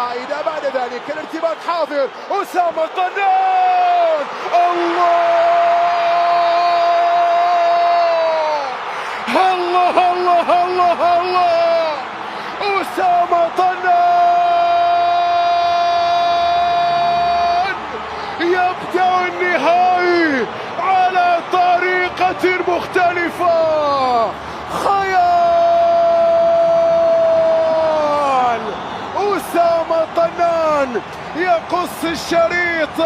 عائدة بعد ذلك الارتباط حاضر. أسامة طنان، الله الله الله الله، أسامة طنان يبدأ النهائي على طريقة مختلفة. خيال، أسامة طنان يقص الشريط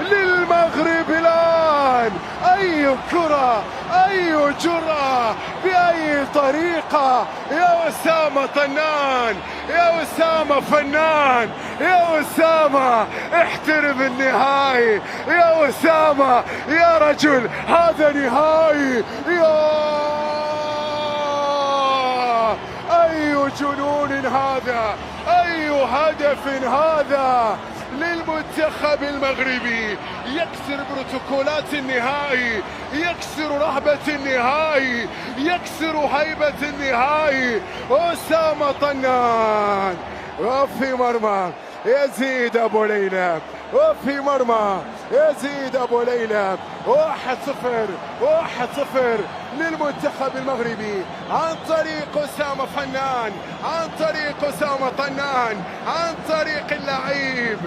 للمغرب الآن. أي كرة، أي جرأة، بأي طريقة يا أسامة طنان، يا أسامة فنان، يا أسامة احترم النهائي، يا أسامة يا رجل هذا نهائي. يا أي جنون هذا، أي هدف هذا للمنتخب المغربي. يكسر بروتوكولات النهائي، يكسر رهبة النهائي، يكسر هيبة النهائي. أسامة طنان وفي مرمى يزيد أبو ليلى، وفي مرمى يزيد أبو ليلى. 1-0 1-0 للمنتخب المغربي عن طريق أسامة فنان، عن طريق أسامة طنان، عن طريق اللعيب